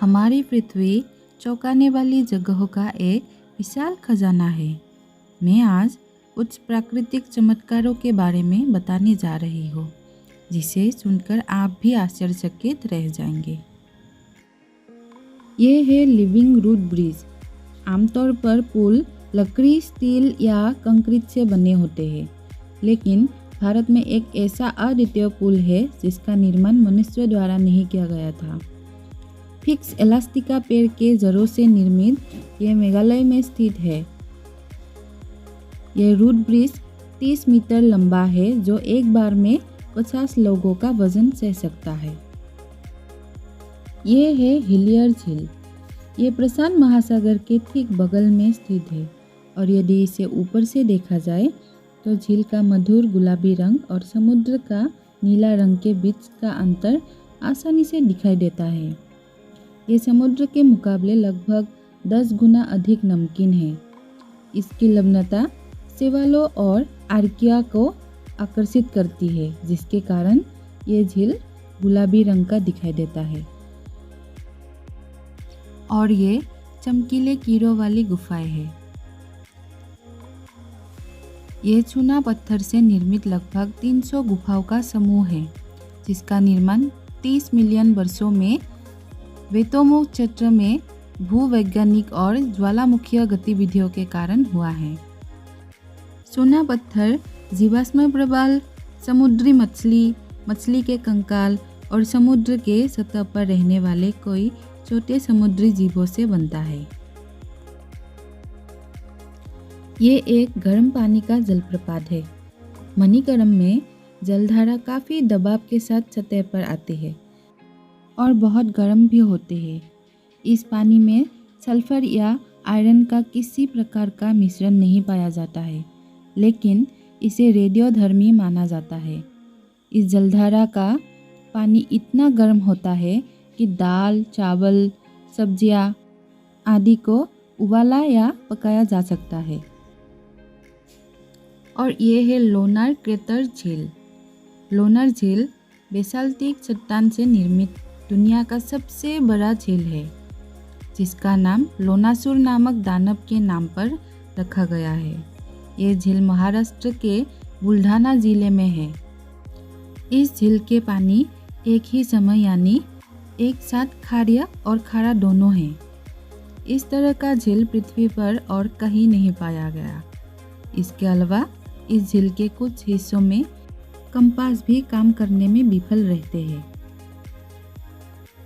हमारी पृथ्वी चौंकाने वाली जगहों का एक विशाल खजाना है। मैं आज कुछ प्राकृतिक चमत्कारों के बारे में बताने जा रही हूँ, जिसे सुनकर आप भी आश्चर्यचकित रह जाएंगे। ये है लिविंग रूट ब्रिज। आमतौर पर पुल लकड़ी, स्टील या कंक्रीट से बने होते हैं, लेकिन भारत में एक ऐसा अद्वितीय पुल है जिसका निर्माण मनुष्य द्वारा नहीं किया गया था। फिक्स एलास्टिका पेड़ के जड़ों से निर्मित यह मेघालय में स्थित है। यह रूट ब्रिज 30 मीटर लंबा है, जो एक बार में 50 लोगों का वजन सह सकता है। यह है हिलियर झील। ये प्रशांत महासागर के ठीक बगल में स्थित है और यदि इसे ऊपर से देखा जाए तो झील का मधुर गुलाबी रंग और समुद्र का नीला रंग के बीच का अंतर आसानी से दिखाई देता है। ये समुद्र के मुकाबले लगभग 10 गुना अधिक नमकीन है। इसकी लवणता शैवालों और आर्किया को आकर्षित करती है, जिसके कारण ये झील गुलाबी रंग का दिखाई देता है। और ये चमकीले कीड़ों वाली गुफाएं हैं। ये चूना पत्थर से निर्मित लगभग 300 गुफाओं का समूह है, जिसका निर्माण 30 मिलियन वर्षों में वेतोमुख क्षेत्र में भूवैज्ञानिक और ज्वालामुखीय गतिविधियों के कारण हुआ है। चूना पत्थर जीवाश्म प्रवाल, समुद्री मछली, मछली के कंकाल और समुद्र के सतह पर रहने वाले कोई छोटे समुद्री जीवों से बनता है। ये एक गर्म पानी का जलप्रपात है। मणिकरण में जलधारा काफ़ी दबाव के साथ सतह पर आती है और बहुत गर्म भी होते हैं। इस पानी में सल्फर या आयरन का किसी प्रकार का मिश्रण नहीं पाया जाता है, लेकिन इसे रेडियोधर्मी माना जाता है। इस जलधारा का पानी इतना गर्म होता है कि दाल, चावल, सब्जियां आदि को उबाला या पकाया जा सकता है। और ये है लोनार क्रेटर झील। लोनार झील बेसाल्टिक चट्टान से निर्मित दुनिया का सबसे बड़ा झील है, जिसका नाम लोनासुर नामक दानव के नाम पर रखा गया है। ये झील महाराष्ट्र के बुल्ढाना जिले में है। इस झील के पानी एक ही समय यानी एक साथ खारिया और खारा दोनों हैं। इस तरह का झील पृथ्वी पर और कहीं नहीं पाया गया। इसके अलावा इस झील के कुछ हिस्सों में कंपास भी काम करने में विफल रहते हैं।